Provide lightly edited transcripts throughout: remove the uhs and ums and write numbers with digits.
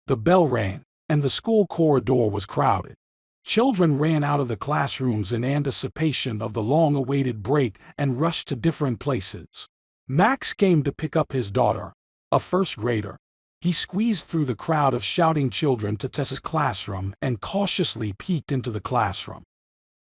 The bell rang, and the school corridor was crowded. Children ran out of the classrooms in anticipation of the long-awaited break and rushed to different places. Max came to pick up his daughter, a first grader. He squeezed through the crowd of shouting children to Tessa's classroom and cautiously peeked into the classroom.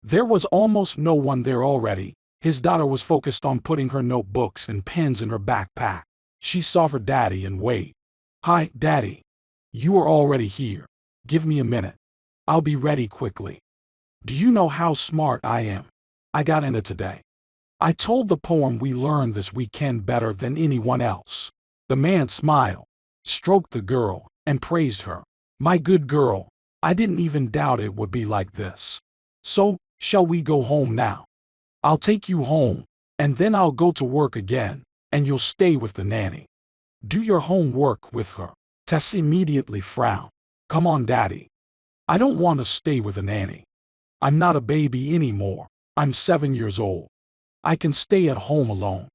There was almost no one there already. His daughter was focused on putting her notebooks and pens in her backpack. She saw her daddy and waved. "Hi, Daddy. You are already here. Give me a minute. I'll be ready quickly. Do you know how smart I am? I got in it today. I told the poem we learned this weekend better than anyone else." The man smiled, stroked the girl, and praised her. "My good girl, I didn't even doubt it would be like this. So, shall we go home now? I'll take you home, and then I'll go to work again, and you'll stay with the nanny. Do your homework with her." Tess immediately frowned. "Come on, Daddy. I don't want to stay with a nanny. I'm not a baby anymore. I'm 7 years old. I can stay at home alone.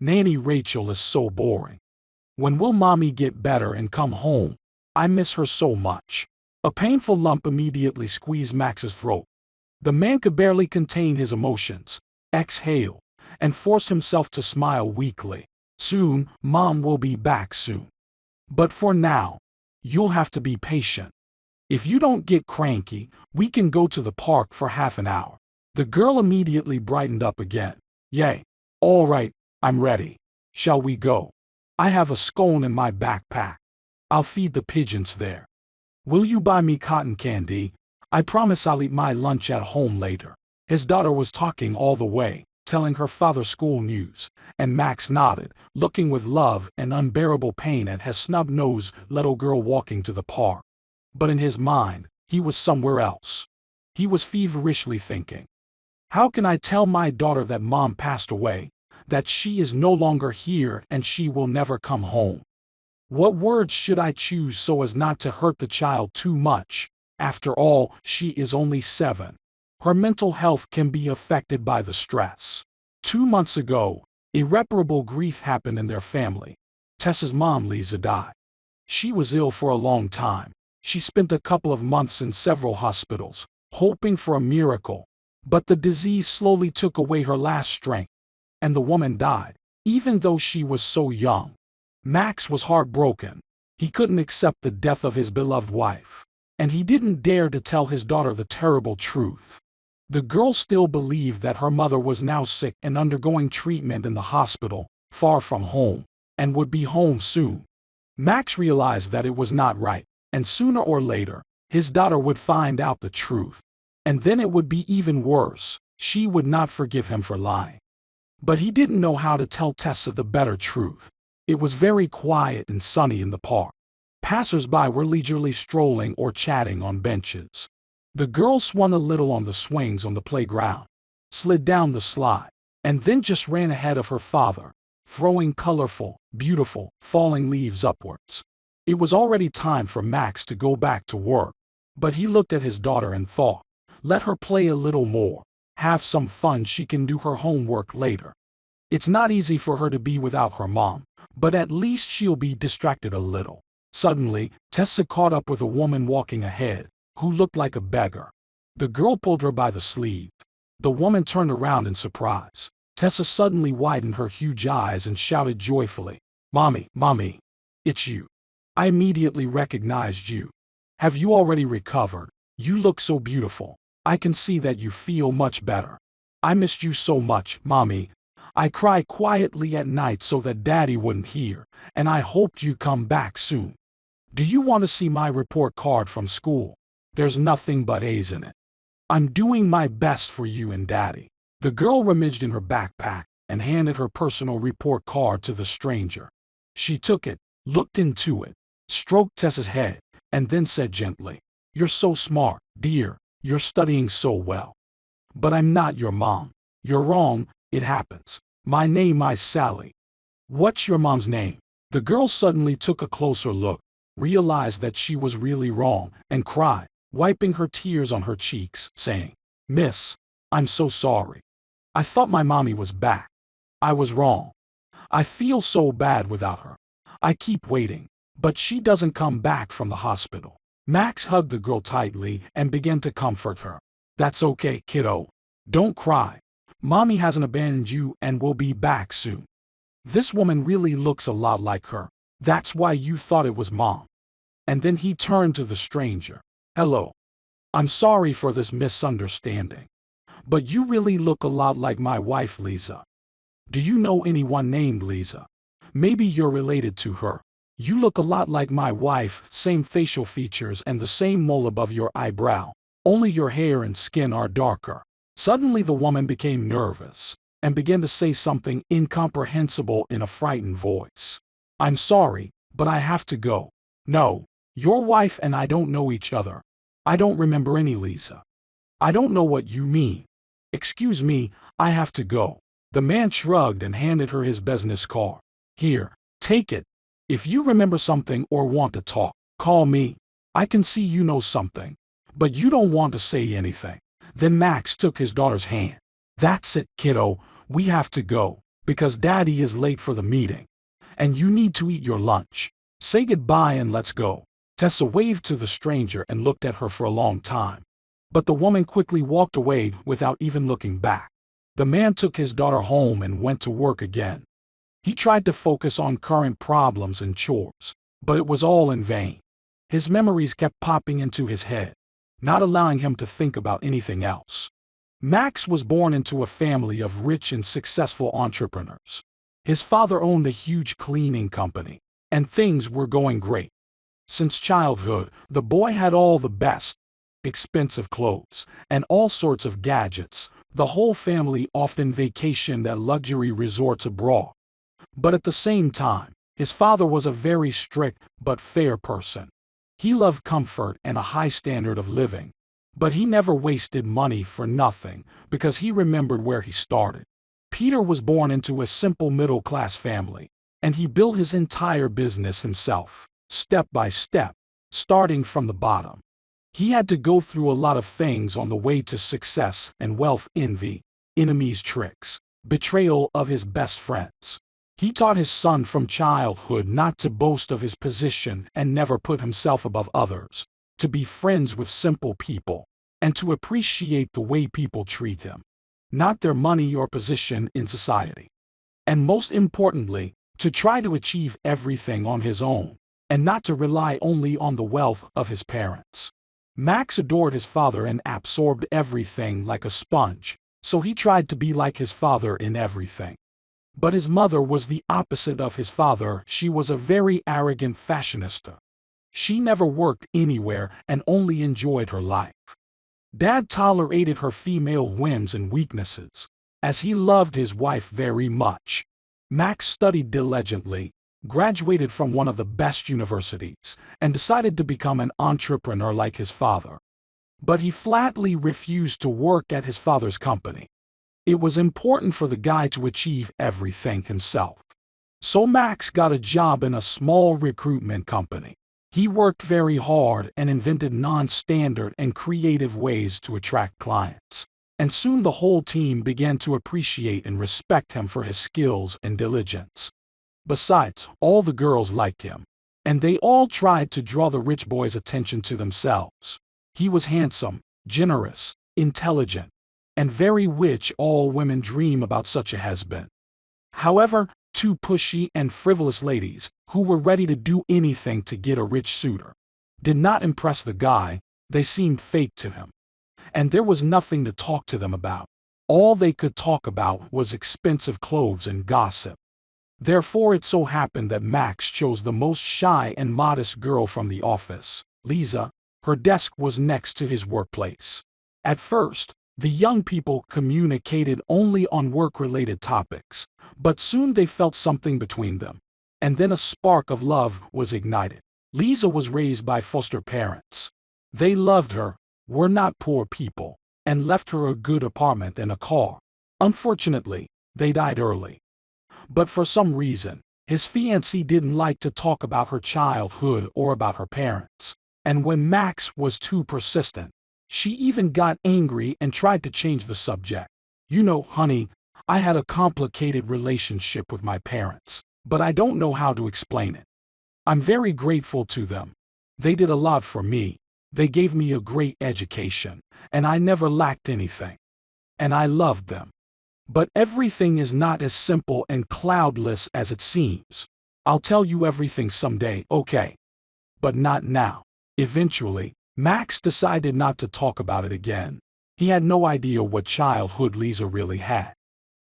Nanny Rachel is so boring. When will Mommy get better and come home? I miss her so much." A painful lump immediately squeezed Max's throat. The man could barely contain his emotions, exhaled, and forced himself to smile weakly. "Soon, Mom will be back soon. But for now, you'll have to be patient. If you don't get cranky, we can go to the park for half an hour." The girl immediately brightened up again. "Yay. All right, I'm ready. Shall we go? I have a scone in my backpack. I'll feed the pigeons there. Will you buy me cotton candy? I promise I'll eat my lunch at home later." His daughter was talking all the way, telling her father school news, and Max nodded, looking with love and unbearable pain at his snub-nosed little girl walking to the park. But in his mind, he was somewhere else. He was feverishly thinking, "How can I tell my daughter that Mom passed away, that she is no longer here and she will never come home? What words should I choose so as not to hurt the child too much? After all, she is only 7. Her mental health can be affected by the stress." 2 months ago, irreparable grief happened in their family. Tessa's mom, Lisa, died. She was ill for a long time. She spent a couple of months in several hospitals, hoping for a miracle, but the disease slowly took away her last strength, and the woman died, even though she was so young. Max was heartbroken. He couldn't accept the death of his beloved wife, and he didn't dare to tell his daughter the terrible truth. The girl still believed that her mother was now sick and undergoing treatment in the hospital, far from home, and would be home soon. Max realized that it was not right, and sooner or later, his daughter would find out the truth. And then it would be even worse. She would not forgive him for lying. But he didn't know how to tell Tessa the better truth. It was very quiet and sunny in the park. Passers-by were leisurely strolling or chatting on benches. The girl swung a little on the swings on the playground, slid down the slide, and then just ran ahead of her father, throwing colorful, beautiful, falling leaves upwards. It was already time for Max to go back to work, but he looked at his daughter and thought, let her play a little more, have some fun, she can do her homework later. It's not easy for her to be without her mom, but at least she'll be distracted a little. Suddenly, Tessa caught up with a woman walking ahead, who looked like a beggar. The girl pulled her by the sleeve. The woman turned around in surprise. Tessa suddenly widened her huge eyes and shouted joyfully, "Mommy, Mommy, it's you. I immediately recognized you. Have you already recovered? You look so beautiful. I can see that you feel much better. I missed you so much, Mommy. I cry quietly at night so that Daddy wouldn't hear, and I hoped you'd come back soon. Do you want to see my report card from school? There's nothing but A's in it. I'm doing my best for you and Daddy." The girl rummaged in her backpack and handed her personal report card to the stranger. She took it, looked into it, stroked Tessa's head, and then said gently, "You're so smart, dear. You're studying so well. But I'm not your mom. You're wrong, it happens. My name is Sally." "What's your mom's name?" The girl suddenly took a closer look, realized that she was really wrong, and cried, wiping her tears on her cheeks, saying, "Miss, I'm so sorry. I thought my mommy was back. I was wrong. I feel so bad without her. I keep waiting. but she doesn't come back from the hospital. Max hugged the girl tightly and began to comfort her. That's okay, kiddo. Don't cry. Mommy hasn't abandoned you and will be back soon. This woman really looks a lot like her. That's why you thought it was Mom. And then he turned to the stranger. Hello. I'm sorry for this misunderstanding. But you really look a lot like my wife, Lisa. Do you know anyone named Lisa? Maybe you're related to her. You look a lot like my wife, same facial features and the same mole above your eyebrow. Only your hair and skin are darker. Suddenly the woman became nervous and began to say something incomprehensible in a frightened voice. I'm sorry, but I have to go. No, your wife and I don't know each other. I don't remember any Lisa. I don't know what you mean. Excuse me, I have to go. The man shrugged and handed her his business card. Here, take it. If you remember something or want to talk, call me. I can see you know something, but you don't want to say anything. Then Max took his daughter's hand. That's it, kiddo. We have to go, because Daddy is late for the meeting. And you need to eat your lunch. Say goodbye and let's go. Tessa waved to the stranger and looked at her for a long time. But the woman quickly walked away without even looking back. The man took his daughter home and went to work again. He tried to focus on current problems and chores, but it was all in vain. His memories kept popping into his head, not allowing him to think about anything else. Max was born into a family of rich and successful entrepreneurs. His father owned a huge cleaning company, and things were going great. Since childhood, the boy had all the best, expensive clothes, and all sorts of gadgets. The whole family often vacationed at luxury resorts abroad. But at the same time, his father was a very strict but fair person. He loved comfort and a high standard of living. But he never wasted money for nothing, because he remembered where he started. Peter was born into a simple middle-class family, and he built his entire business himself, step by step, starting from the bottom. He had to go through a lot of things on the way to success and wealth: envy, enemies' tricks, betrayal of his best friends. He taught his son from childhood not to boast of his position and never put himself above others, to be friends with simple people, and to appreciate the way people treat him, not their money or position in society. And most importantly, to try to achieve everything on his own, and not to rely only on the wealth of his parents. Max adored his father and absorbed everything like a sponge, so he tried to be like his father in everything. But his mother was the opposite of his father. She was a very arrogant fashionista. She never worked anywhere and only enjoyed her life. Dad tolerated her female whims and weaknesses, as he loved his wife very much. Max studied diligently, graduated from one of the best universities, and decided to become an entrepreneur like his father. But he flatly refused to work at his father's company. It was important for the guy to achieve everything himself. So Max got a job in a small recruitment company. He worked very hard and invented non-standard and creative ways to attract clients. And soon the whole team began to appreciate and respect him for his skills and diligence. Besides, all the girls liked him, and they all tried to draw the rich boy's attention to themselves. He was handsome, generous, intelligent, and very rich. All women dream about such a husband. However, two pushy and frivolous ladies, who were ready to do anything to get a rich suitor, did not impress the guy. They seemed fake to him. And there was nothing to talk to them about. All they could talk about was expensive clothes and gossip. Therefore it so happened that Max chose the most shy and modest girl from the office, Lisa. Her desk was next to his workplace. At first, the young people communicated only on work-related topics, but soon they felt something between them. And then a spark of love was ignited. Lisa was raised by foster parents. They loved her, were not poor people, and left her a good apartment and a car. Unfortunately, they died early. But for some reason, his fiancée didn't like to talk about her childhood or about her parents. And when Max was too persistent, she even got angry and tried to change the subject. You know, honey, I had a complicated relationship with my parents, but I don't know how to explain it. I'm very grateful to them. They did a lot for me. They gave me a great education, and I never lacked anything. And I loved them. But everything is not as simple and cloudless as it seems. I'll tell you everything someday, okay? But not now. Eventually, Max decided not to talk about it again. He had no idea what childhood Lisa really had.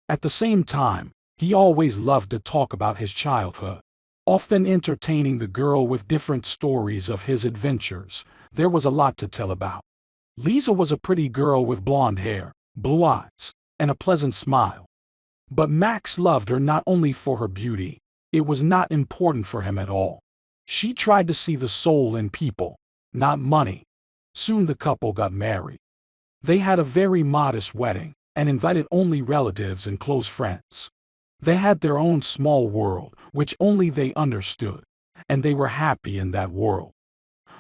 At the same time, he always loved to talk about his childhood, often entertaining the girl with different stories of his adventures. There was a lot to tell about. Lisa was a pretty girl with blonde hair, blue eyes, and a pleasant smile. But Max loved her not only for her beauty. It was not important for him at all. She tried to see the soul in people, not money. Soon the couple got married. They had a very modest wedding and invited only relatives and close friends. They had their own small world, which only they understood, and they were happy in that world.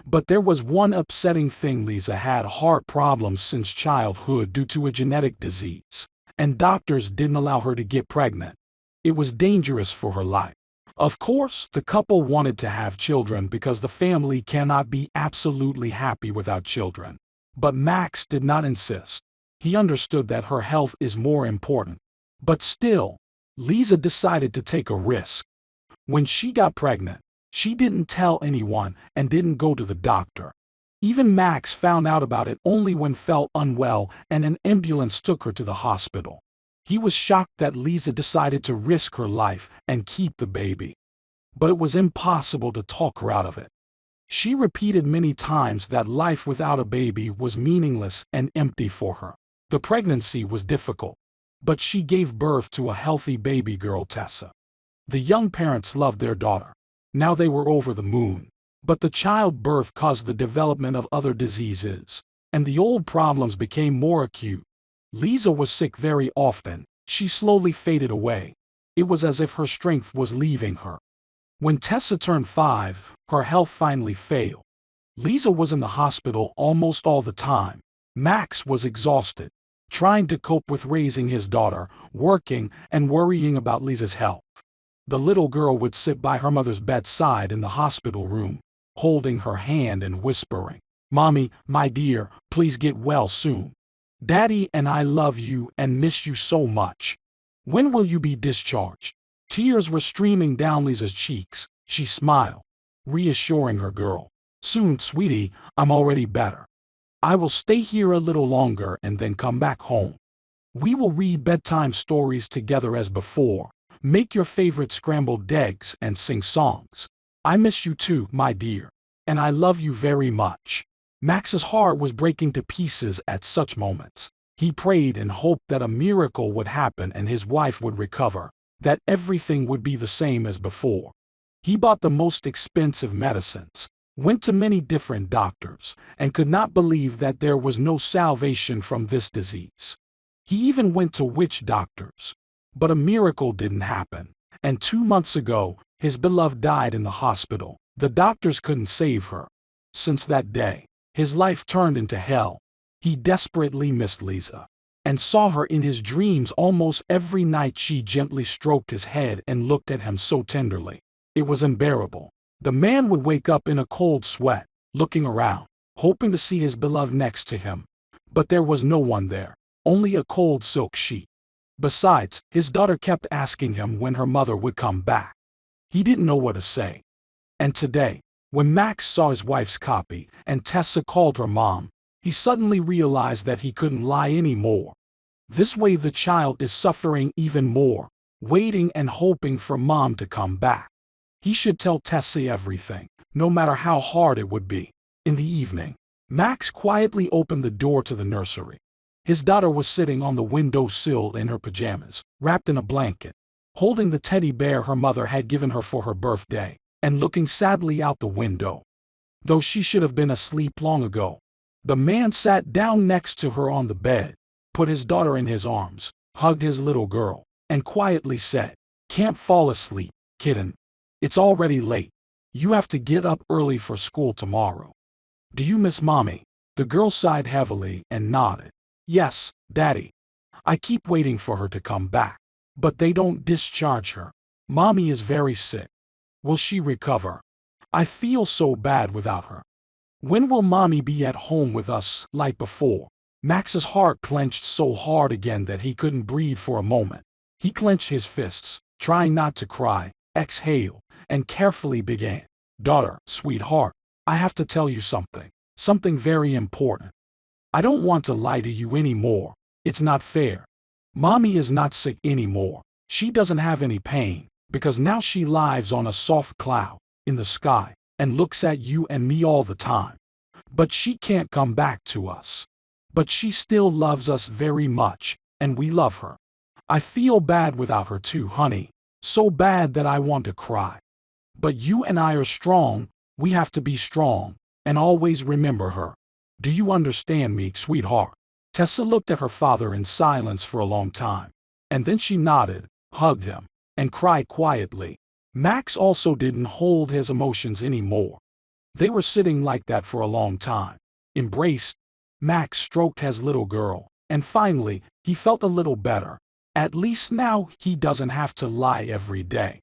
But there was one upsetting thing. Lisa had heart problems since childhood due to a genetic disease, and doctors didn't allow her to get pregnant. It was dangerous for her life. Of course, the couple wanted to have children because the family cannot be absolutely happy without children. But Max did not insist. He understood that her health is more important. But still, Lisa decided to take a risk. When she got pregnant, she didn't tell anyone and didn't go to the doctor. Even Max found out about it only when felt unwell and an ambulance took her to the hospital. He was shocked that Lisa decided to risk her life and keep the baby. But it was impossible to talk her out of it. She repeated many times that life without a baby was meaningless and empty for her. The pregnancy was difficult, but she gave birth to a healthy baby girl, Tessa. The young parents loved their daughter. Now they were over the moon. But the childbirth caused the development of other diseases, and the old problems became more acute. Lisa was sick very often. She slowly faded away. It was as if her strength was leaving her. When Tessa turned 5, her health finally failed. Lisa was in the hospital almost all the time. Max was exhausted, trying to cope with raising his daughter, working, and worrying about Lisa's health. The little girl would sit by her mother's bedside in the hospital room, holding her hand and whispering, "Mommy, my dear, please get well soon. Daddy and I love you and miss you so much. When will you be discharged?" Tears were streaming down Lisa's cheeks. She smiled, reassuring her girl. "Soon, sweetie, I'm already better. I will stay here a little longer and then come back home. We will read bedtime stories together as before, make your favorite scrambled eggs and sing songs. I miss you too, my dear, and I love you very much." Max's heart was breaking to pieces at such moments. He prayed and hoped that a miracle would happen and his wife would recover, that everything would be the same as before. He bought the most expensive medicines, went to many different doctors, and could not believe that there was no salvation from this disease. He even went to witch doctors. But a miracle didn't happen, and 2 months ago, his beloved died in the hospital. The doctors couldn't save her. Since that day, his life turned into hell. He desperately missed Lisa, and saw her in his dreams almost every night. She gently stroked his head and looked at him so tenderly. It was unbearable. The man would wake up in a cold sweat, looking around, hoping to see his beloved next to him. But there was no one there, only a cold silk sheet. Besides, his daughter kept asking him when her mother would come back. He didn't know what to say. And today, when Max saw his wife's copy and Tessa called her mom, he suddenly realized that he couldn't lie anymore. This way the child is suffering even more, waiting and hoping for mom to come back. He should tell Tessa everything, no matter how hard it would be. In the evening, Max quietly opened the door to the nursery. His daughter was sitting on the windowsill in her pajamas, wrapped in a blanket, holding the teddy bear her mother had given her for her birthday, and looking sadly out the window. Though she should have been asleep long ago. The man sat down next to her on the bed, put his daughter in his arms, hugged his little girl, and quietly said, "Can't fall asleep, kitten. It's already late. You have to get up early for school tomorrow. Do you miss Mommy?" The girl sighed heavily and nodded. "Yes, Daddy. I keep waiting for her to come back. But they don't discharge her. Mommy is very sick. Will she recover?" I feel so bad without her. When will mommy be at home with us like before? Max's heart clenched so hard again that he couldn't breathe for a moment. He clenched his fists, trying not to cry, exhaled, and carefully began. Daughter, sweetheart, I have to tell you something. Something very important. I don't want to lie to you anymore. It's not fair. Mommy is not sick anymore. She doesn't have any pain, because now she lives on a soft cloud in the sky and looks at you and me all the time. But she can't come back to us. But she still loves us very much, and we love her. I feel bad without her too, honey. So bad that I want to cry. But you and I are strong. We have to be strong, and always remember her. Do you understand me, sweetheart? Tessa looked at her father in silence for a long time, and then she nodded, hugged him, and cried quietly. Max also didn't hold his emotions anymore. They were sitting like that for a long time. Embraced, Max stroked his little girl, and finally, he felt a little better. At least now he doesn't have to lie every day.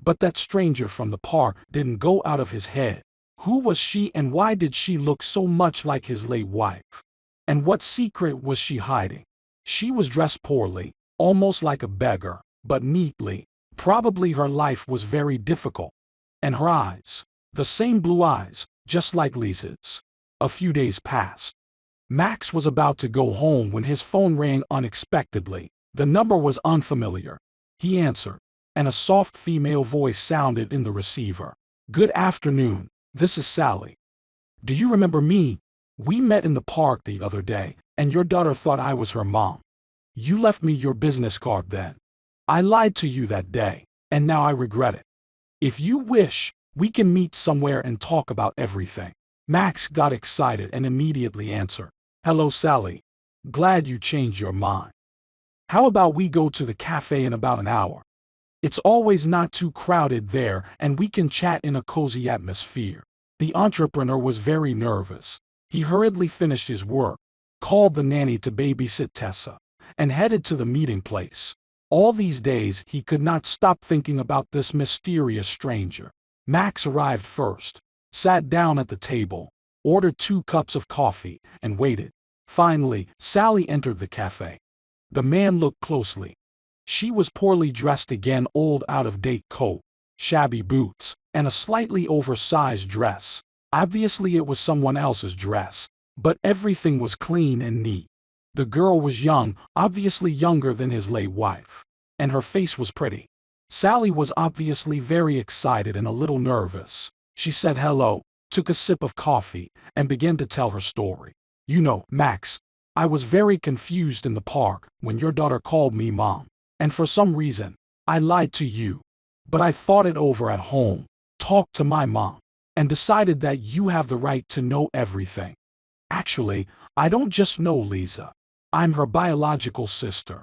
But that stranger from the park didn't go out of his head. Who was she and why did she look so much like his late wife? And what secret was she hiding? She was dressed poorly, almost like a beggar, but neatly. Probably her life was very difficult. And her eyes, the same blue eyes, just like Lisa's. A few days passed. Max was about to go home when his phone rang unexpectedly. The number was unfamiliar. He answered, and a soft female voice sounded in the receiver. Good afternoon, this is Sally. Do you remember me? We met in the park the other day, and your daughter thought I was her mom. You left me your business card then. I lied to you that day, and now I regret it. If you wish, we can meet somewhere and talk about everything. Max got excited and immediately answered, Hello, Sally. Glad you changed your mind. How about we go to the cafe in about an hour? It's always not too crowded there and we can chat in a cozy atmosphere. The entrepreneur was very nervous. He hurriedly finished his work, called the nanny to babysit Tessa, and headed to the meeting place. All these days he could not stop thinking about this mysterious stranger. Max arrived first, sat down at the table, ordered 2 cups of coffee, and waited. Finally, Sally entered the cafe. The man looked closely. She was poorly dressed again, old out-of-date coat, shabby boots, and a slightly oversized dress. Obviously it was someone else's dress, but everything was clean and neat. The girl was young, obviously younger than his late wife, and her face was pretty. Sally was obviously very excited and a little nervous. She said hello, took a sip of coffee, and began to tell her story. You know, Max, I was very confused in the park when your daughter called me mom, and for some reason, I lied to you. But I thought it over at home, talked to my mom, and decided that you have the right to know everything. Actually, I don't just know Lisa. I'm her biological sister.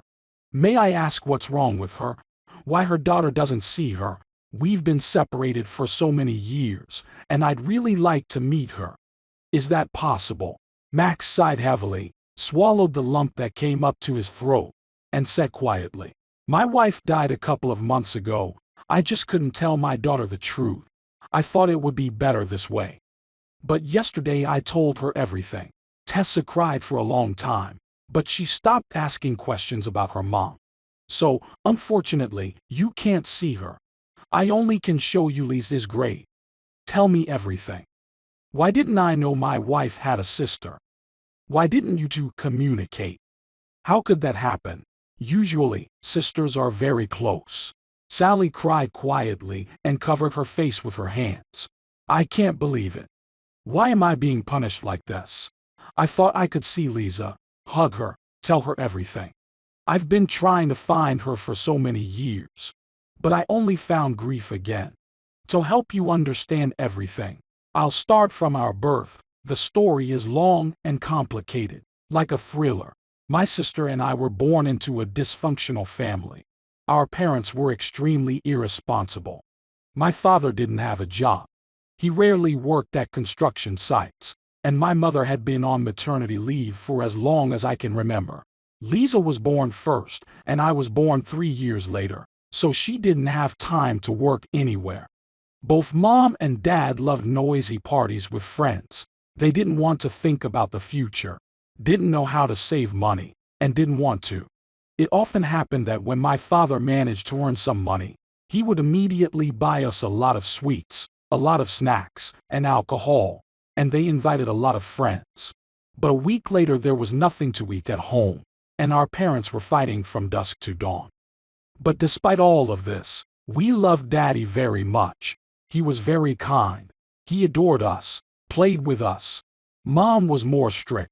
May I ask what's wrong with her? Why her daughter doesn't see her? We've been separated for so many years, and I'd really like to meet her. Is that possible? Max sighed heavily, swallowed the lump that came up to his throat, and said quietly, My wife died a couple of months ago. I just couldn't tell my daughter the truth. I thought it would be better this way. But yesterday I told her everything. Tessa cried for a long time, but she stopped asking questions about her mom. So, unfortunately, you can't see her. I only can show you Lisa's grave. Tell me everything. Why didn't I know my wife had a sister? Why didn't you two communicate? How could that happen? Usually, sisters are very close. Sally cried quietly and covered her face with her hands. I can't believe it. Why am I being punished like this? I thought I could see Lisa, hug her, tell her everything. I've been trying to find her for so many years. But I only found grief again. To help you understand everything, I'll start from our birth. The story is long and complicated, like a thriller. My sister and I were born into a dysfunctional family. Our parents were extremely irresponsible. My father didn't have a job. He rarely worked at construction sites, and my mother had been on maternity leave for as long as I can remember. Lisa was born first, and I was born 3 years later, so she didn't have time to work anywhere. Both Mom and Dad loved noisy parties with friends. They didn't want to think about the future, didn't know how to save money, and didn't want to. It often happened that when my father managed to earn some money, he would immediately buy us a lot of sweets, a lot of snacks, and alcohol, and they invited a lot of friends. But a week later there was nothing to eat at home, and our parents were fighting from dusk to dawn. But despite all of this, we loved Daddy very much. He was very kind. He adored us, played with us. Mom was more strict,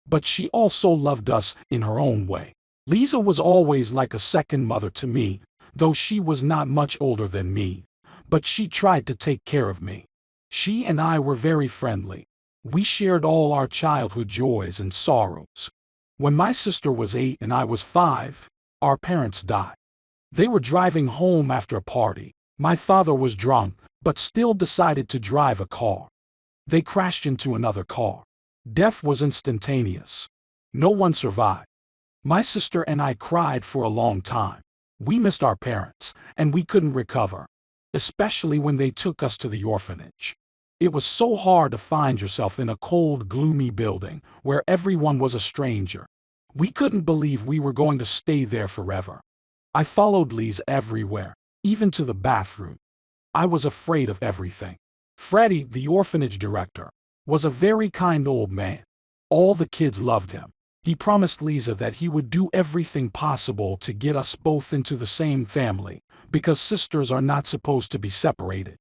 but she also loved us in her own way. Lisa was always like a second mother to me, though she was not much older than me, but she tried to take care of me. She and I were very friendly. We shared all our childhood joys and sorrows. When my sister was 8 and I was 5, our parents died. They were driving home after a party. My father was drunk, but still decided to drive a car. They crashed into another car. Death was instantaneous. No one survived. My sister and I cried for a long time. We missed our parents, and we couldn't recover, especially when they took us to the orphanage. It was so hard to find yourself in a cold, gloomy building where everyone was a stranger. We couldn't believe we were going to stay there forever. I followed Lisa everywhere, even to the bathroom. I was afraid of everything. Freddie, the orphanage director, was a very kind old man. All the kids loved him. He promised Lisa that he would do everything possible to get us both into the same family, because sisters are not supposed to be separated.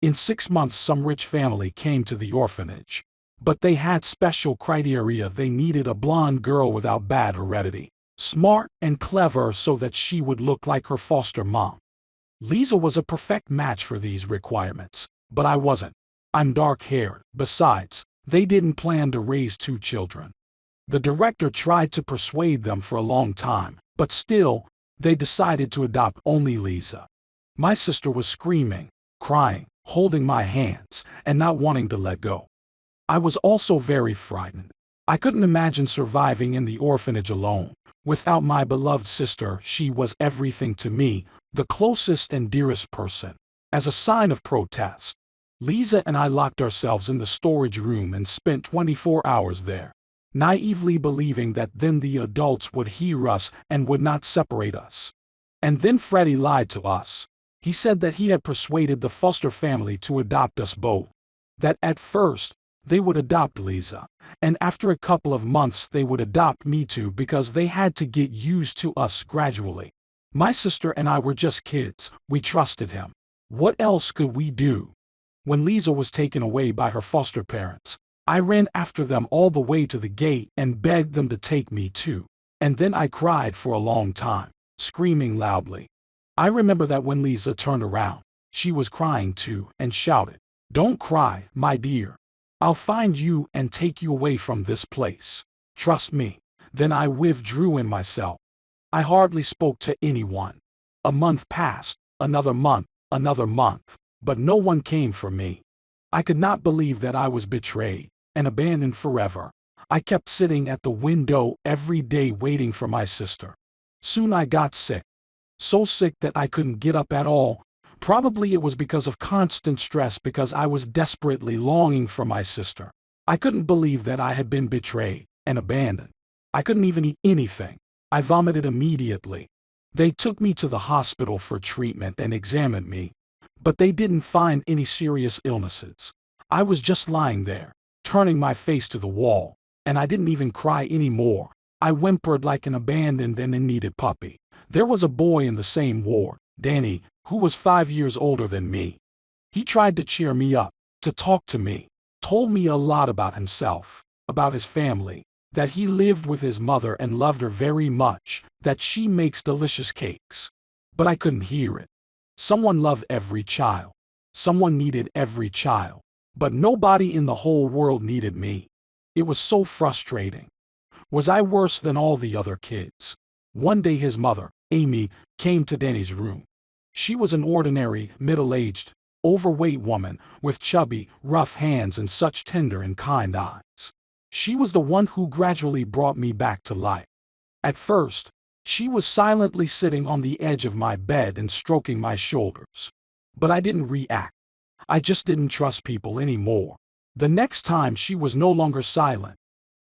In 6 months some rich family came to the orphanage. But they had special criteria. They needed a blonde girl without bad heredity, smart and clever so that she would look like her foster mom. Lisa was a perfect match for these requirements, but I wasn't. I'm dark-haired. Besides, they didn't plan to raise 2 children. The director tried to persuade them for a long time, but still, they decided to adopt only Lisa. My sister was screaming, crying, holding my hands, and not wanting to let go. I was also very frightened. I couldn't imagine surviving in the orphanage alone. Without my beloved sister, she was everything to me, the closest and dearest person. As a sign of protest, Lisa and I locked ourselves in the storage room and spent 24 hours there, naively believing that then the adults would hear us and would not separate us. And then Freddie lied to us. He said that he had persuaded the foster family to adopt us both, that at first, they would adopt Lisa, and after a couple of months they would adopt me too because they had to get used to us gradually. My sister and I were just kids. We trusted him. What else could we do? When Lisa was taken away by her foster parents, I ran after them all the way to the gate and begged them to take me too. And then I cried for a long time, screaming loudly. I remember that when Lisa turned around, she was crying too and shouted, "Don't cry, my dear. I'll find you and take you away from this place. Trust me." Then I withdrew in myself. I hardly spoke to anyone. A month passed, another month, but no one came for me. I could not believe that I was betrayed and abandoned forever. I kept sitting at the window every day waiting for my sister. Soon I got sick. So sick that I couldn't get up at all. Probably it was because of constant stress because I was desperately longing for my sister. I couldn't believe that I had been betrayed and abandoned. I couldn't even eat anything. I vomited immediately. They took me to the hospital for treatment and examined me, but they didn't find any serious illnesses. I was just lying there, turning my face to the wall, and I didn't even cry anymore. I whimpered like an abandoned and in-needed puppy. There was a boy in the same ward, Danny, who was 5 years older than me. He tried to cheer me up, to talk to me, told me a lot about himself, about his family, that he lived with his mother and loved her very much, that she makes delicious cakes. But I couldn't hear it. Someone loved every child. Someone needed every child. But nobody in the whole world needed me. It was so frustrating. Was I worse than all the other kids? One day his mother, Amy, came to Danny's room. She was an ordinary, middle-aged, overweight woman with chubby, rough hands and such tender and kind eyes. She was the one who gradually brought me back to life. At first, she was silently sitting on the edge of my bed and stroking my shoulders. But I didn't react. I just didn't trust people anymore. The next time she was no longer silent.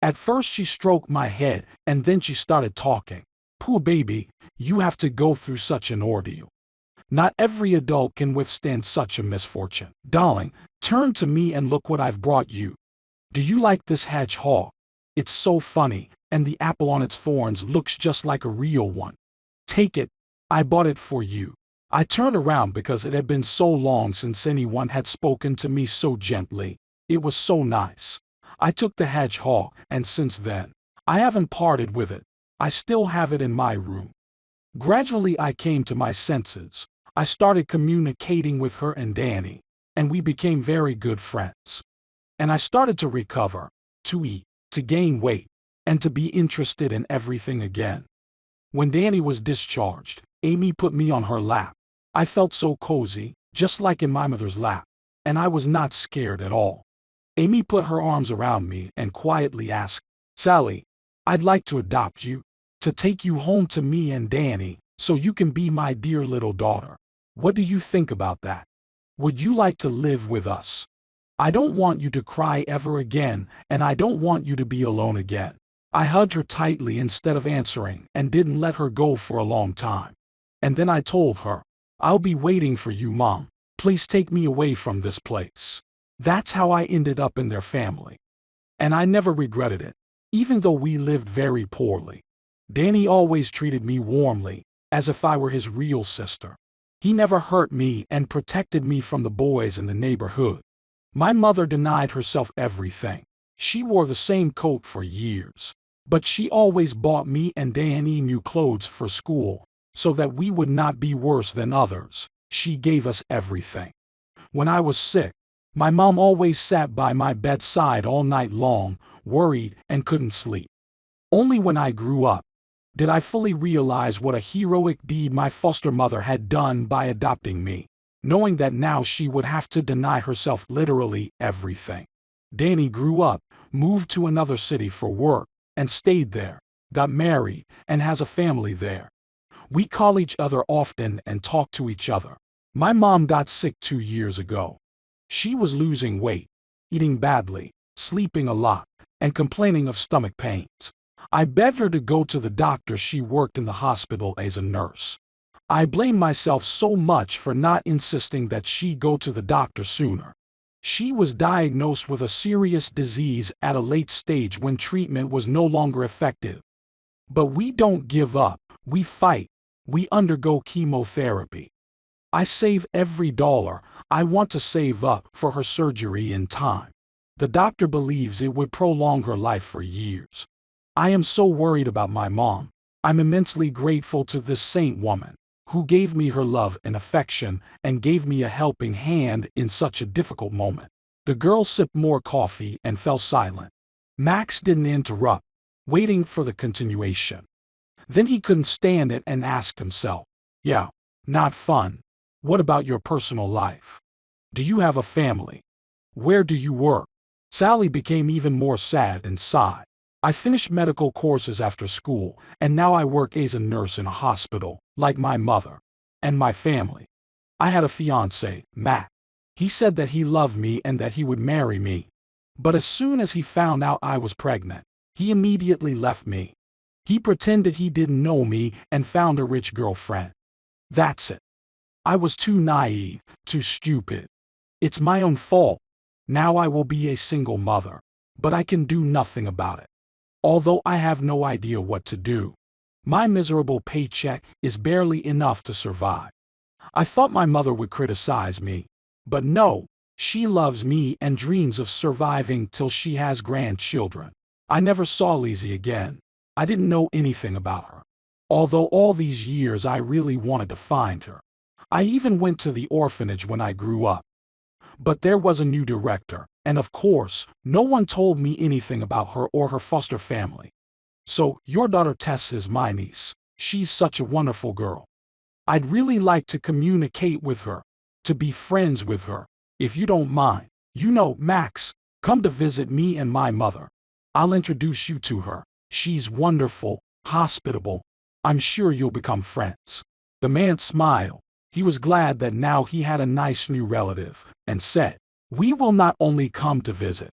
At first she stroked my head and then she started talking. Poor baby, you have to go through such an ordeal. Not every adult can withstand such a misfortune. Darling, turn to me and look what I've brought you. Do you like this hedgehog? It's so funny, and the apple on its thorns looks just like a real one. Take it. I bought it for you. I turned around because it had been so long since anyone had spoken to me so gently. It was so nice. I took the hedgehog, and since then, I haven't parted with it. I still have it in my room. Gradually I came to my senses. I started communicating with her and Danny, and we became very good friends. And I started to recover, to eat, to gain weight, and to be interested in everything again. When Danny was discharged, Amy put me on her lap. I felt so cozy, just like in my mother's lap, and I was not scared at all. Amy put her arms around me and quietly asked, Sally, I'd like to adopt you, to take you home to me and Danny, so you can be my dear little daughter. What do you think about that? Would you like to live with us? I don't want you to cry ever again, and I don't want you to be alone again. I hugged her tightly instead of answering and didn't let her go for a long time. And then I told her, I'll be waiting for you, Mom. Please take me away from this place. That's how I ended up in their family. And I never regretted it, even though we lived very poorly. Danny always treated me warmly, as if I were his real sister. He never hurt me and protected me from the boys in the neighborhood. My mother denied herself everything. She wore the same coat for years. But she always bought me and Danny new clothes for school, so that we would not be worse than others. She gave us everything. When I was sick, my mom always sat by my bedside all night long, worried and couldn't sleep. Only when I grew up did I fully realize what a heroic deed my foster mother had done by adopting me, knowing that now she would have to deny herself literally everything. Danny grew up, moved to another city for work, and stayed there, got married, and has a family there. We call each other often and talk to each other. My mom got sick 2 years ago. She was losing weight, eating badly, sleeping a lot, and complaining of stomach pains. I begged her to go to the doctor. She worked in the hospital as a nurse. I blame myself so much for not insisting that she go to the doctor sooner. She was diagnosed with a serious disease at a late stage when treatment was no longer effective. But we don't give up, we fight, we undergo chemotherapy. I save every dollar. I want to save up for her surgery in time. The doctor believes it would prolong her life for years. I am so worried about my mom. I'm immensely grateful to this saint woman, who gave me her love and affection and gave me a helping hand in such a difficult moment. The girl sipped more coffee and fell silent. Max didn't interrupt, waiting for the continuation. Then he couldn't stand it and asked himself, yeah, not fun. What about your personal life? Do you have a family? Where do you work? Sally became even more sad and sighed. I finished medical courses after school, and now I work as a nurse in a hospital, like my mother. And my family. I had a fiancé, Matt. He said that he loved me and that he would marry me. But as soon as he found out I was pregnant, he immediately left me. He pretended he didn't know me and found a rich girlfriend. That's it. I was too naive, too stupid. It's my own fault. Now I will be a single mother, but I can do nothing about it. Although I have no idea what to do. My miserable paycheck is barely enough to survive. I thought my mother would criticize me, but no, she loves me and dreams of surviving till she has grandchildren. I never saw Lizzie again. I didn't know anything about her. Although all these years I really wanted to find her. I even went to the orphanage when I grew up. But there was a new director, and of course, no one told me anything about her or her foster family. So, your daughter Tess is my niece. She's such a wonderful girl. I'd really like to communicate with her, to be friends with her, if you don't mind. You know, Max, come to visit me and my mother. I'll introduce you to her. She's wonderful, hospitable. I'm sure you'll become friends. The man smiled. He was glad that now he had a nice new relative, and said, "We will not only come to visit.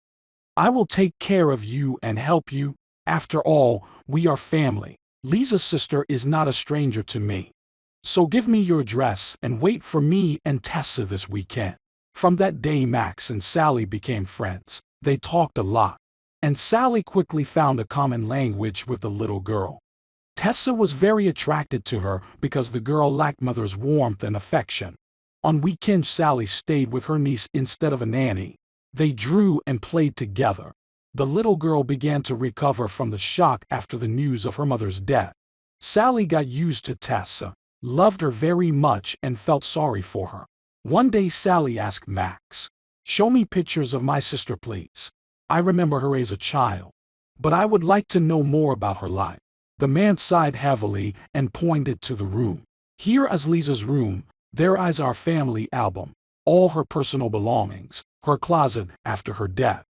I will take care of you and help you. After all, we are family. Lisa's sister is not a stranger to me. So give me your address and wait for me and Tessa this weekend." From that day, Max and Sally became friends. They talked a lot, and Sally quickly found a common language with the little girl. Tessa was very attracted to her because the girl lacked mother's warmth and affection. On weekends, Sally stayed with her niece instead of a nanny. They drew and played together. The little girl began to recover from the shock after the news of her mother's death. Sally got used to Tessa, loved her very much, and felt sorry for her. One day Sally asked Max, "Show me pictures of my sister, please. I remember her as a child, but I would like to know more about her life." The man sighed heavily and pointed to the room. "Here is Lisa's room. There is our family album, all her personal belongings, her closet after her death.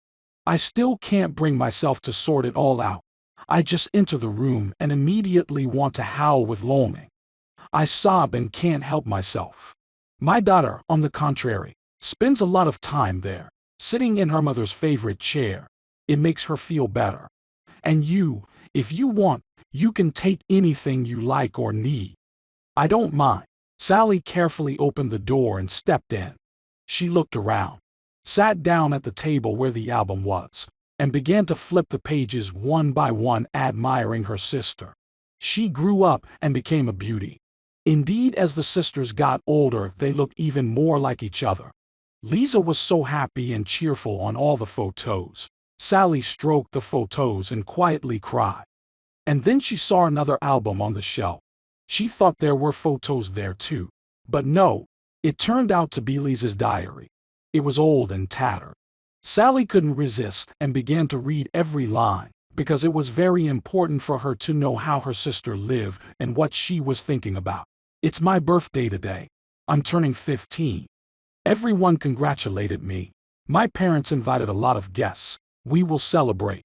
I still can't bring myself to sort it all out. I just enter the room and immediately want to howl with longing. I sob and can't help myself. My daughter, on the contrary, spends a lot of time there, sitting in her mother's favorite chair. It makes her feel better. And you, if you want, you can take anything you like or need. I don't mind." Sally carefully opened the door and stepped in. She looked around, sat down at the table where the album was, and began to flip the pages one by one, admiring her sister. She grew up and became a beauty. Indeed, as the sisters got older, they looked even more like each other. Lisa was so happy and cheerful on all the photos. Sally stroked the photos and quietly cried. And then she saw another album on the shelf. She thought there were photos there too. But no, it turned out to be Lisa's diary. It was old and tattered. Sally couldn't resist and began to read every line, because it was very important for her to know how her sister lived and what she was thinking about. "It's my birthday today. I'm turning 15. Everyone congratulated me. My parents invited a lot of guests. We will celebrate.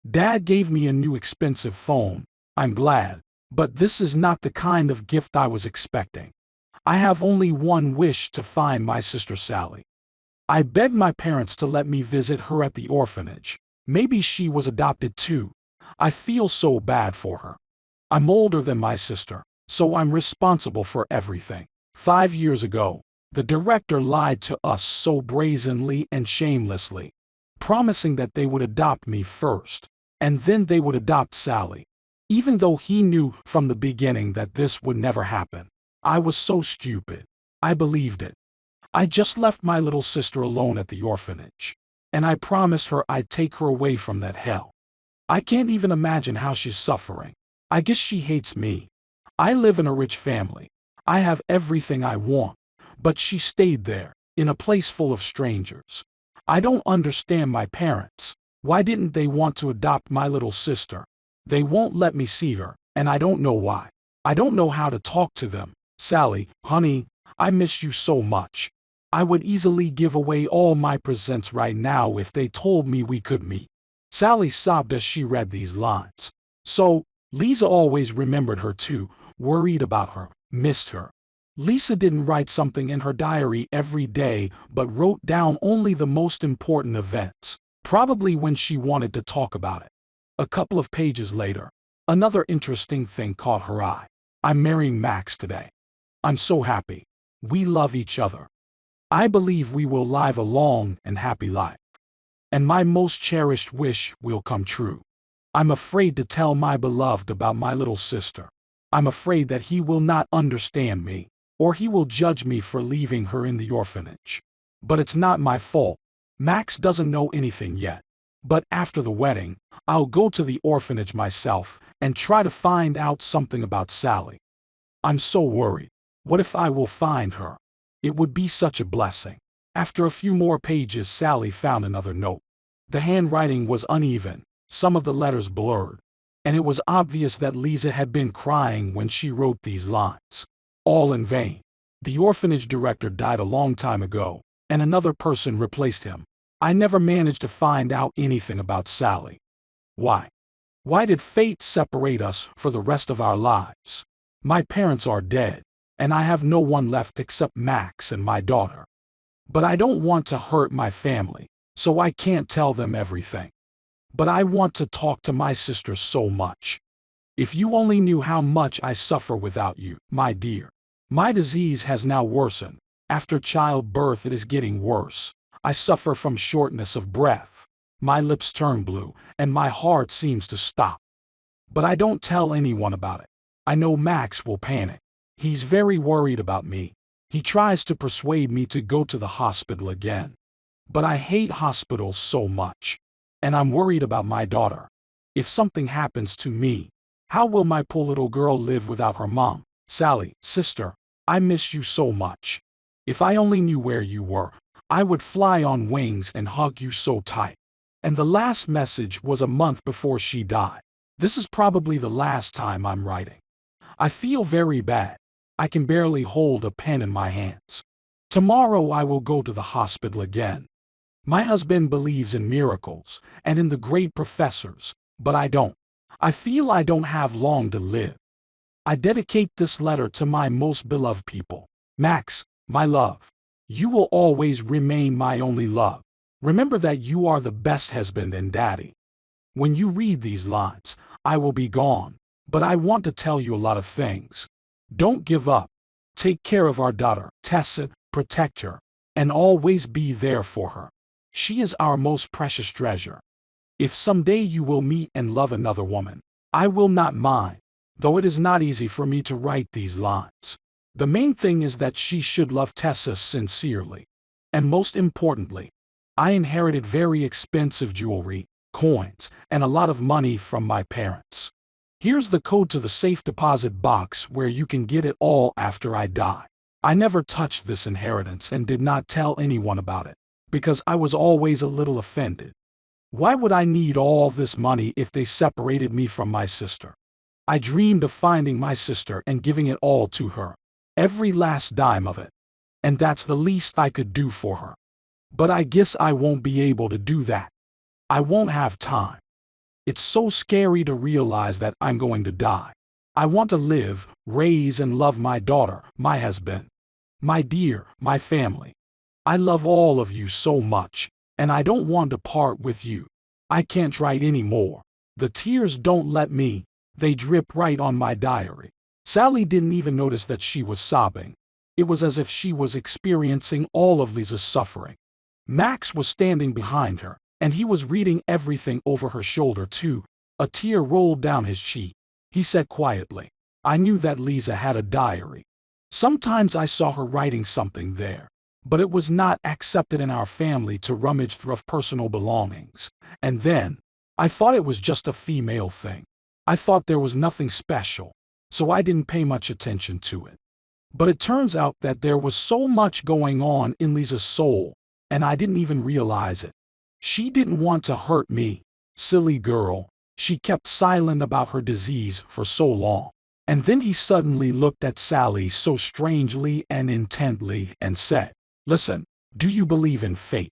Dad gave me a new expensive phone. I'm glad. But this is not the kind of gift I was expecting. I have only one wish: to find my sister Sally. I begged my parents to let me visit her at the orphanage. Maybe she was adopted too. I feel so bad for her. I'm older than my sister, so I'm responsible for everything. 5 years ago, the director lied to us so brazenly and shamelessly, promising that they would adopt me first, and then they would adopt Sally. Even though he knew from the beginning that this would never happen. I was so stupid. I believed it. I just left my little sister alone at the orphanage, and I promised her I'd take her away from that hell. I can't even imagine how she's suffering. I guess she hates me. I live in a rich family. I have everything I want, but she stayed there, in a place full of strangers. I don't understand my parents. Why didn't they want to adopt my little sister? They won't let me see her, and I don't know why. I don't know how to talk to them. Sally, honey, I miss you so much. I would easily give away all my presents right now if they told me we could meet." Sally sobbed as she read these lines. So, Lisa always remembered her too, worried about her, missed her. Lisa didn't write something in her diary every day, but wrote down only the most important events, probably when she wanted to talk about it. A couple of pages later, another interesting thing caught her eye. "I'm marrying Max today. I'm so happy. We love each other. I believe we will live a long and happy life. And my most cherished wish will come true. I'm afraid to tell my beloved about my little sister. I'm afraid that he will not understand me, or he will judge me for leaving her in the orphanage. But it's not my fault. Max doesn't know anything yet. But after the wedding, I'll go to the orphanage myself and try to find out something about Sally. I'm so worried. What if I will find her? It would be such a blessing." After a few more pages, Sally found another note. The handwriting was uneven, some of the letters blurred, and it was obvious that Lisa had been crying when she wrote these lines. All in vain. The orphanage director died a long time ago, and another person replaced him. I never managed to find out anything about Sally. Why? Why did fate separate us for the rest of our lives? My parents are dead, and I have no one left except Max and my daughter. But I don't want to hurt my family, so I can't tell them everything. But I want to talk to my sister so much. If you only knew how much I suffer without you, my dear. My disease has now worsened. After childbirth it is getting worse. I suffer from shortness of breath. My lips turn blue, and my heart seems to stop. But I don't tell anyone about it. I know Max will panic. He's very worried about me. He tries to persuade me to go to the hospital again. But I hate hospitals so much. And I'm worried about my daughter. If something happens to me, how will my poor little girl live without her mom? Sally, sister, I miss you so much. If I only knew where you were, I would fly on wings and hug you so tight. And the last message was a month before she died. This is probably the last time I'm writing. I feel very bad. I can barely hold a pen in my hands. Tomorrow I will go to the hospital again. My husband believes in miracles and in the great professors, but I don't. I feel I don't have long to live. I dedicate this letter to my most beloved people. Max, my love. You will always remain my only love. Remember that you are the best husband and daddy. When you read these lines, I will be gone, but I want to tell you a lot of things. Don't give up. Take care of our daughter, Tessa, protect her, and always be there for her. She is our most precious treasure. If someday you will meet and love another woman, I will not mind, though it is not easy for me to write these lines. The main thing is that she should love Tessa sincerely. And most importantly, I inherited very expensive jewelry, coins, and a lot of money from my parents. Here's the code to the safe deposit box where you can get it all after I die. I never touched this inheritance and did not tell anyone about it, because I was always a little offended. Why would I need all this money if they separated me from my sister? I dreamed of finding my sister and giving it all to her. Every last dime of it. And that's the least I could do for her. But I guess I won't be able to do that. I won't have time. It's so scary to realize that I'm going to die. I want to live, raise and love my daughter, my husband, my dear, my family. I love all of you so much, and I don't want to part with you. I can't write anymore. The tears don't let me. They drip right on my diary. Sally didn't even notice that she was sobbing. It was as if she was experiencing all of Lisa's suffering. Max was standing behind her, and he was reading everything over her shoulder too. A tear rolled down his cheek. He said quietly, I knew that Lisa had a diary. Sometimes I saw her writing something there, but it was not accepted in our family to rummage through personal belongings. And then, I thought it was just a female thing. I thought there was nothing special, so I didn't pay much attention to it. But it turns out that there was so much going on in Lisa's soul, and I didn't even realize it. She didn't want to hurt me, silly girl. She kept silent about her disease for so long. And then he suddenly looked at Sally so strangely and intently and said, Listen, do you believe in fate?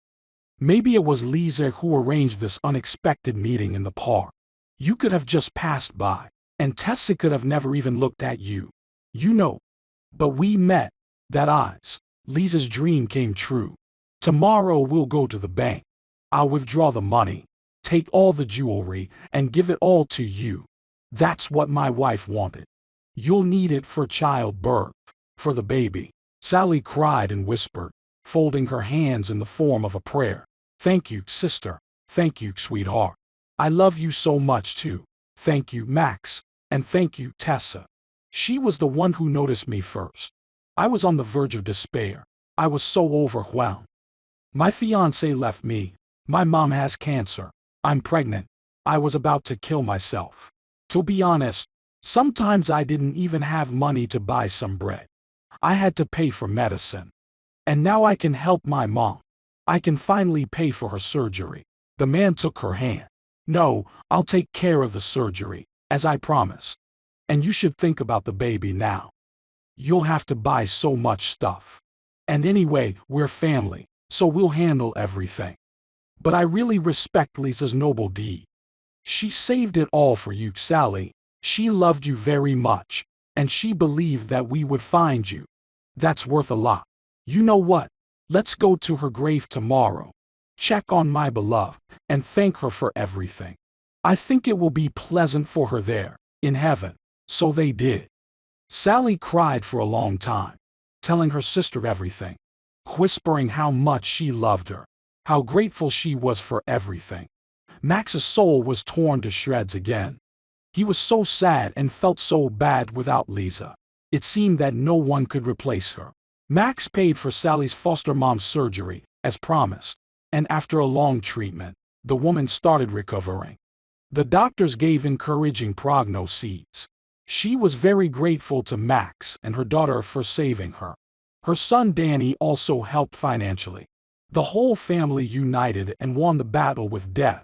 Maybe it was Lisa who arranged this unexpected meeting in the park. You could have just passed by, and Tessa could have never even looked at you. You know. But we met. That eyes. Lisa's dream came true. Tomorrow we'll go to the bank. I'll withdraw the money, take all the jewelry, and give it all to you. That's what my wife wanted. You'll need it for childbirth, for the baby. Sally cried and whispered, folding her hands in the form of a prayer. Thank you, sister. Thank you, sweetheart. I love you so much too. Thank you, Max. And thank you, Tessa. She was the one who noticed me first. I was on the verge of despair. I was so overwhelmed. My fiancé left me. My mom has cancer. I'm pregnant. I was about to kill myself. To be honest, sometimes I didn't even have money to buy some bread. I had to pay for medicine. And now I can help my mom. I can finally pay for her surgery. The man took her hand. No, I'll take care of the surgery, as I promised. And you should think about the baby now. You'll have to buy so much stuff. And anyway, we're family, so we'll handle everything. But I really respect Lisa's noble deed. She saved it all for you, Sally. She loved you very much, and she believed that we would find you. That's worth a lot. You know what? Let's go to her grave tomorrow. Check on my beloved, and thank her for everything. I think it will be pleasant for her there, in heaven." So they did. Sally cried for a long time, telling her sister everything, whispering how much she loved her, how grateful she was for everything. Max's soul was torn to shreds again. He was so sad and felt so bad without Lisa. It seemed that no one could replace her. Max paid for Sally's foster mom's surgery, as promised, and after a long treatment, the woman started recovering. The doctors gave encouraging prognoses. She was very grateful to Max and her daughter for saving her. Her son Danny also helped financially. The whole family united and won the battle with death.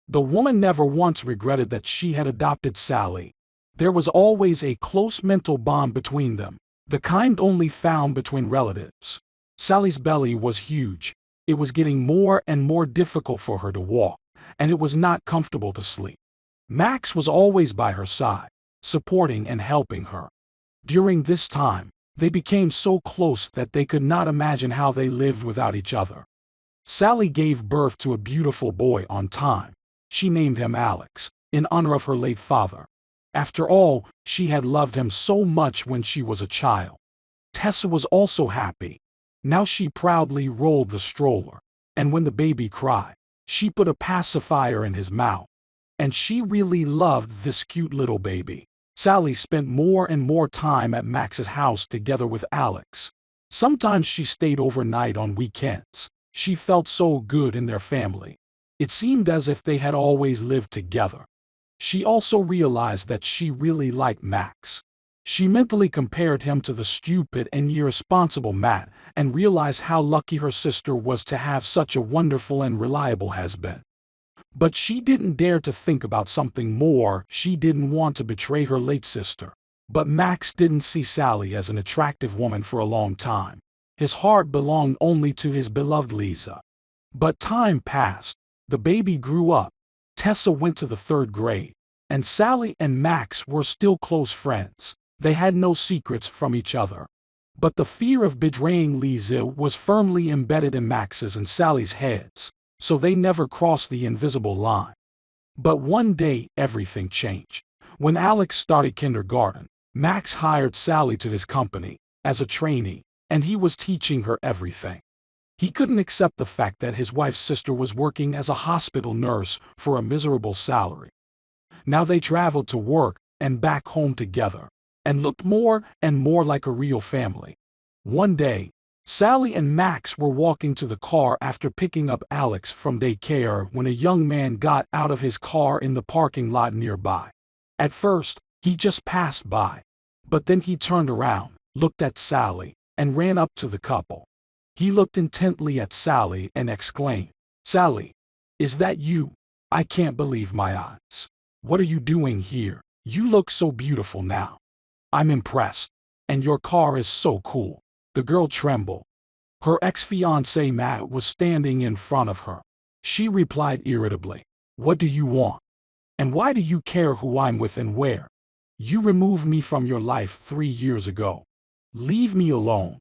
The woman never once regretted that she had adopted Sally. There was always a close mental bond between them, the kind only found between relatives. Sally's belly was huge. It was getting more and more difficult for her to walk, and it was not comfortable to sleep. Max was always by her side, supporting and helping her. During this time, they became so close that they could not imagine how they lived without each other. Sally gave birth to a beautiful boy on time. She named him Alex, in honor of her late father. After all, she had loved him so much when she was a child. Tessa was also happy. Now she proudly rolled the stroller, and when the baby cried, she put a pacifier in his mouth. And she really loved this cute little baby. Sally spent more and more time at Max's house together with Alex. Sometimes she stayed overnight on weekends. She felt so good in their family. It seemed as if they had always lived together. She also realized that she really liked Max. She mentally compared him to the stupid and irresponsible Matt and realized how lucky her sister was to have such a wonderful and reliable husband. But she didn't dare to think about something more. She didn't want to betray her late sister. But Max didn't see Sally as an attractive woman for a long time. His heart belonged only to his beloved Lisa. But time passed. The baby grew up. Tessa went to the 3rd grade. And Sally and Max were still close friends. They had no secrets from each other. But the fear of betraying Lisa was firmly embedded in Max's and Sally's heads, so they never crossed the invisible line. But one day, everything changed. When Alex started kindergarten, Max hired Sally to his company as a trainee, and he was teaching her everything. He couldn't accept the fact that his wife's sister was working as a hospital nurse for a miserable salary. Now they traveled to work and back home together, and looked more and more like a real family. One day, Sally and Max were walking to the car after picking up Alex from daycare when a young man got out of his car in the parking lot nearby. At first, he just passed by, but then he turned around, looked at Sally, and ran up to the couple. He looked intently at Sally and exclaimed, "Sally, is that you? I can't believe my eyes. What are you doing here? You look so beautiful now. I'm impressed. And your car is so cool." The girl trembled. Her ex-fiancé Matt was standing in front of her. She replied irritably, "What do you want? And why do you care who I'm with and where? You removed me from your life 3 years ago. Leave me alone.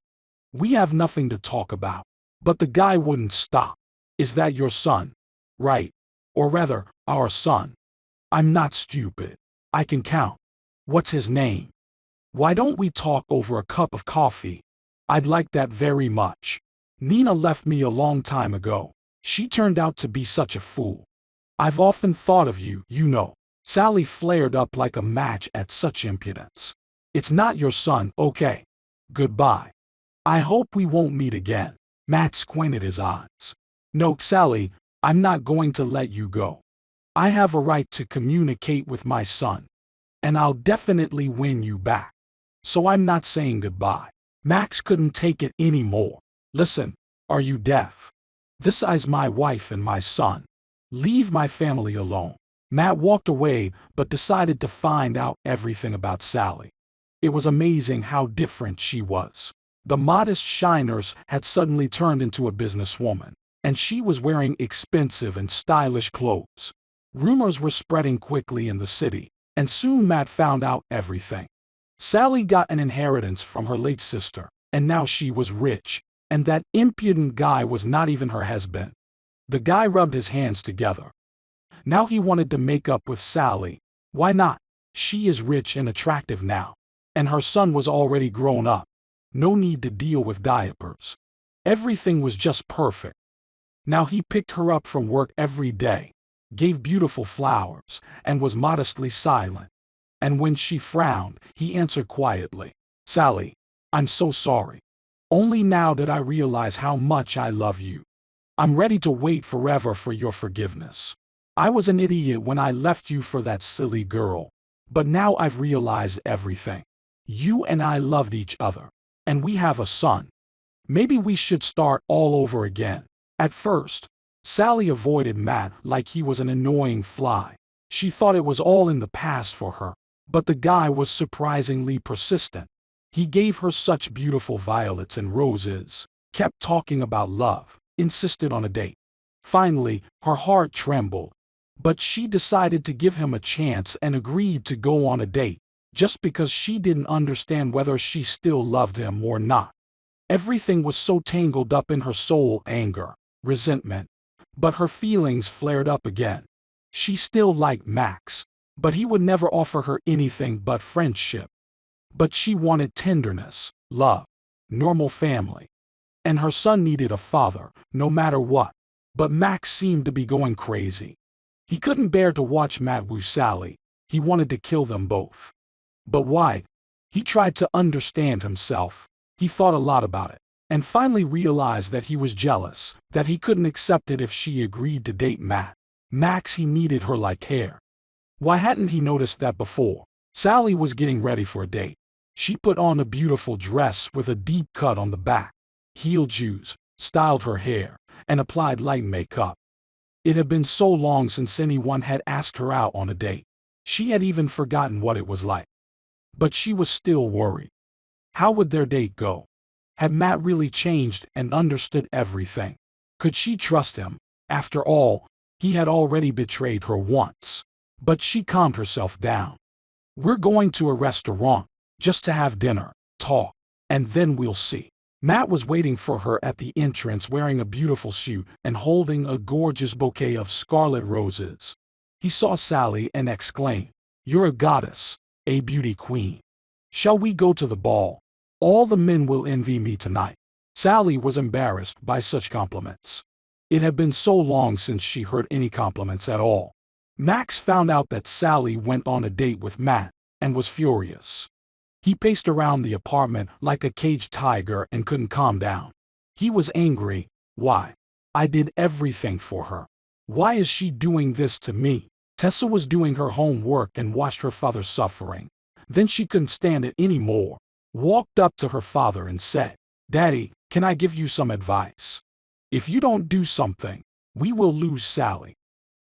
We have nothing to talk about." But the guy wouldn't stop. "Is that your son?" "Right. Or rather, our son. I'm not stupid. I can count. What's his name? Why don't we talk over a cup of coffee? I'd like that very much. Nina left me a long time ago. She turned out to be such a fool. I've often thought of you, you know." Sally flared up like a match at such impudence. "It's not your son, okay? Goodbye. I hope we won't meet again." Matt squinted his eyes. "No, Sally, I'm not going to let you go. I have a right to communicate with my son. And I'll definitely win you back. So I'm not saying goodbye." Max couldn't take it anymore. "Listen, are you deaf? This is my wife and my son. Leave my family alone." Matt walked away but decided to find out everything about Sally. It was amazing how different she was. The modest shy nurse had suddenly turned into a businesswoman, and she was wearing expensive and stylish clothes. Rumors were spreading quickly in the city, and soon Matt found out everything. Sally got an inheritance from her late sister, and now she was rich. And that impudent guy was not even her husband. The guy rubbed his hands together. Now he wanted to make up with Sally. Why not? She is rich and attractive now. And her son was already grown up. No need to deal with diapers. Everything was just perfect. Now he picked her up from work every day, gave beautiful flowers, and was modestly silent. And when she frowned, he answered quietly, "Sally, I'm so sorry. Only now did I realize how much I love you. I'm ready to wait forever for your forgiveness. I was an idiot when I left you for that silly girl. But now I've realized everything. You and I loved each other. And we have a son. Maybe we should start all over again." At first, Sally avoided Matt like he was an annoying fly. She thought it was all in the past for her. But the guy was surprisingly persistent. He gave her such beautiful violets and roses, kept talking about love, insisted on a date. Finally, her heart trembled. But she decided to give him a chance and agreed to go on a date, just because she didn't understand whether she still loved him or not. Everything was so tangled up in her soul: anger, resentment. But her feelings flared up again. She still liked Max, but he would never offer her anything but friendship. But she wanted tenderness, love, normal family. And her son needed a father, no matter what. But Max seemed to be going crazy. He couldn't bear to watch Matt woo Sally. He wanted to kill them both. But why? He tried to understand himself. He thought a lot about it, and finally realized that he was jealous, that he couldn't accept it if she agreed to date Matt. Max, he needed her like hair. Why hadn't he noticed that before? Sally was getting ready for a date. She put on a beautiful dress with a deep cut on the back, heeled shoes, styled her hair, and applied light makeup. It had been so long since anyone had asked her out on a date. She had even forgotten what it was like. But she was still worried. How would their date go? Had Matt really changed and understood everything? Could she trust him? After all, he had already betrayed her once. But she calmed herself down. "We're going to a restaurant, just to have dinner, talk, and then we'll see." Matt was waiting for her at the entrance wearing a beautiful suit and holding a gorgeous bouquet of scarlet roses. He saw Sally and exclaimed, "You're a goddess, a beauty queen. Shall we go to the ball? All the men will envy me tonight." Sally was embarrassed by such compliments. It had been so long since she heard any compliments at all. Max found out that Sally went on a date with Matt and was furious. He paced around the apartment like a caged tiger and couldn't calm down. He was angry. Why? I did everything for her. Why is she doing this to me? Tessa was doing her homework and watched her father suffering. Then she couldn't stand it anymore. Walked up to her father and said, "Daddy, can I give you some advice? If you don't do something, we will lose Sally.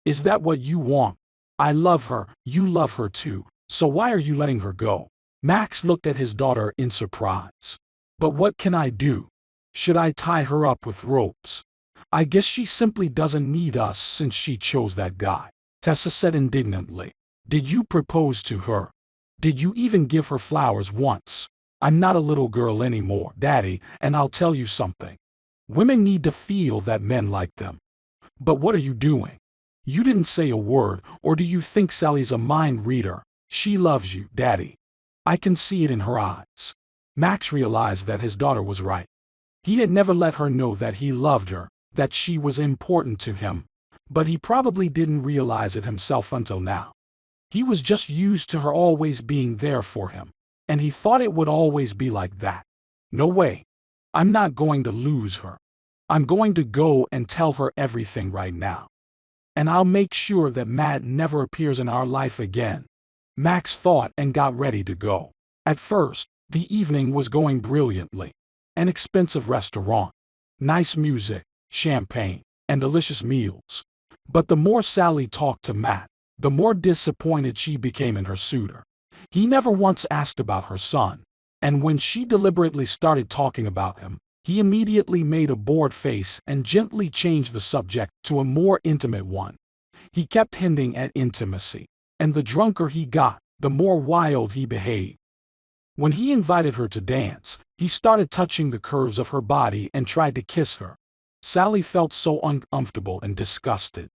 Is that what you want? I love her, you love her too, so why are you letting her go?" Max looked at his daughter in surprise. "But what can I do? Should I tie her up with ropes? I guess she simply doesn't need us since she chose that guy," Tessa said indignantly. "Did you propose to her? Did you even give her flowers once? I'm not a little girl anymore, Daddy, and I'll tell you something. Women need to feel that men like them. But what are you doing? You didn't say a word, or do you think Sally's a mind reader? She loves you, Daddy. I can see it in her eyes." Max realized that his daughter was right. He had never let her know that he loved her, that she was important to him. But he probably didn't realize it himself until now. He was just used to her always being there for him, and he thought it would always be like that. No way. I'm not going to lose her. I'm going to go and tell her everything right now. And I'll make sure that Matt never appears in our life again. Max thought and got ready to go. At first, the evening was going brilliantly. An expensive restaurant, nice music, champagne, and delicious meals. But the more Sally talked to Matt, the more disappointed she became in her suitor. He never once asked about her son, and when she deliberately started talking about him, he immediately made a bored face and gently changed the subject to a more intimate one. He kept hinting at intimacy, and the drunker he got, the more wild he behaved. When he invited her to dance, he started touching the curves of her body and tried to kiss her. Sally felt so uncomfortable and disgusted.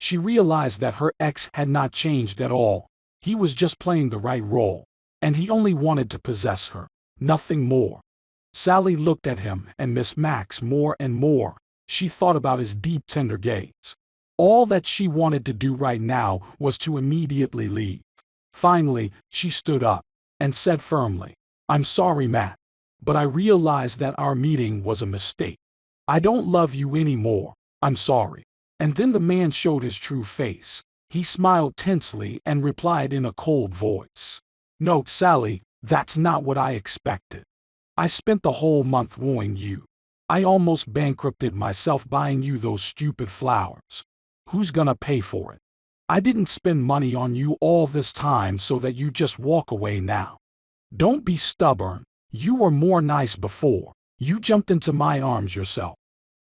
She realized that her ex had not changed at all. He was just playing the right role, and he only wanted to possess her, nothing more. Sally looked at him and missed Max more and more. She thought about his deep, tender gaze. All that she wanted to do right now was to immediately leave. Finally, she stood up and said firmly, "I'm sorry, Matt, but I realized that our meeting was a mistake. I don't love you anymore. I'm sorry." And then the man showed his true face. He smiled tensely and replied in a cold voice, "No, Sally, that's not what I expected. I spent the whole month wooing you. I almost bankrupted myself buying you those stupid flowers. Who's gonna pay for it? I didn't spend money on you all this time so that you just walk away now. Don't be stubborn. You were more nice before. You jumped into my arms yourself.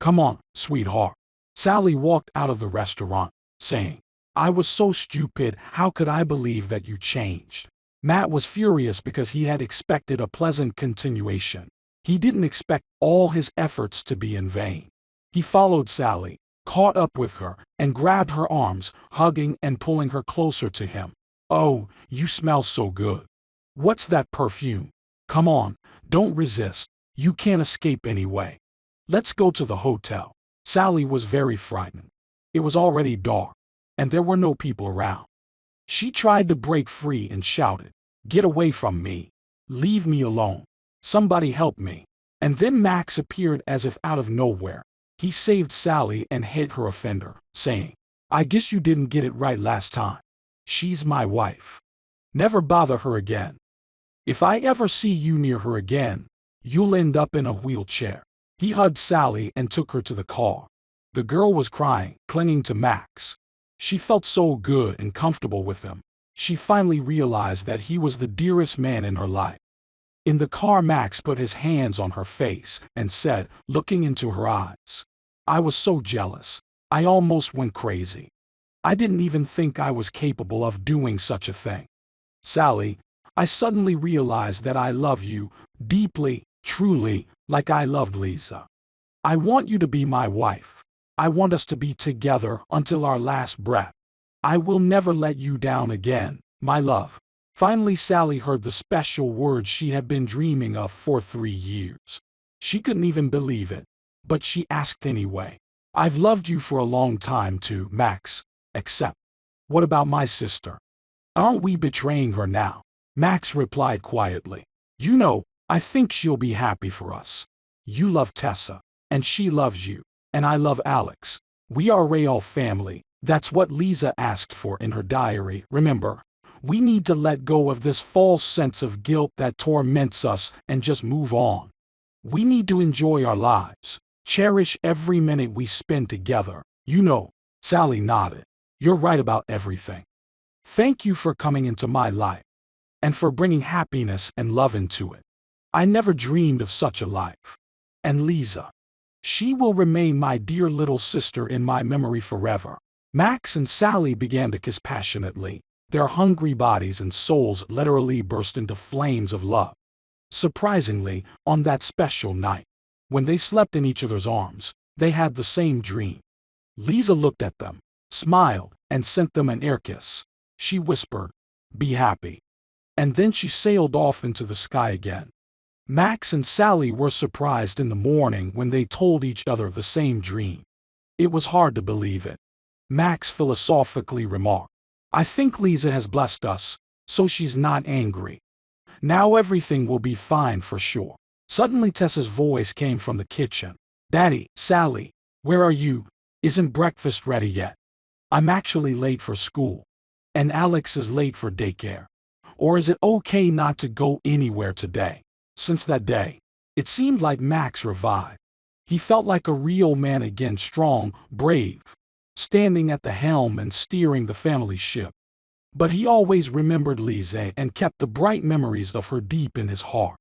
Come on, sweetheart." Sally walked out of the restaurant, saying, "I was so stupid. How could I believe that you changed?" Matt was furious because he had expected a pleasant continuation. He didn't expect all his efforts to be in vain. He followed Sally, caught up with her, and grabbed her arms, hugging and pulling her closer to him. "Oh, you smell so good. What's that perfume? Come on, don't resist. You can't escape anyway. Let's go to the hotel." Sally was very frightened. It was already dark, and there were no people around. She tried to break free and shouted, "Get away from me. Leave me alone. Somebody help me." And then Max appeared as if out of nowhere. He saved Sally and hit her offender, saying, "I guess you didn't get it right last time. She's my wife. Never bother her again. If I ever see you near her again, you'll end up in a wheelchair." He hugged Sally and took her to the car. The girl was crying, clinging to Max. She felt so good and comfortable with him. She finally realized that he was the dearest man in her life. In the car, Max put his hands on her face and said, looking into her eyes, "I was so jealous. I almost went crazy. I didn't even think I was capable of doing such a thing. Sally, I suddenly realized that I love you deeply, truly, like I loved Lisa. I want you to be my wife. I want us to be together until our last breath. I will never let you down again, my love." Finally, Sally heard the special words she had been dreaming of for 3 years. She couldn't even believe it, but she asked anyway. "I've loved you for a long time too, Max, except, what about my sister? Aren't we betraying her now?" Max replied quietly, "You know, I think she'll be happy for us. You love Tessa, and she loves you, and I love Alex. We are a real family. That's what Lisa asked for in her diary, remember? We need to let go of this false sense of guilt that torments us and just move on. We need to enjoy our lives, cherish every minute we spend together. You know." Sally nodded. "You're right about everything. Thank you for coming into my life, and for bringing happiness and love into it. I never dreamed of such a life. And Lisa, she will remain my dear little sister in my memory forever." Max and Sally began to kiss passionately. Their hungry bodies and souls literally burst into flames of love. Surprisingly, on that special night, when they slept in each other's arms, they had the same dream. Lisa looked at them, smiled, and sent them an air kiss. She whispered, "Be happy." And then she sailed off into the sky again. Max and Sally were surprised in the morning when they told each other the same dream. It was hard to believe it. Max philosophically remarked, "I think Lisa has blessed us, so she's not angry. Now everything will be fine for sure." Suddenly Tessa's voice came from the kitchen. "Daddy, Sally, where are you? Isn't breakfast ready yet? I'm actually late for school. And Alex is late for daycare. Or is it okay not to go anywhere today?" Since that day, it seemed like Max revived. He felt like a real man again, strong, brave, standing at the helm and steering the family ship. But he always remembered Lisa and kept the bright memories of her deep in his heart.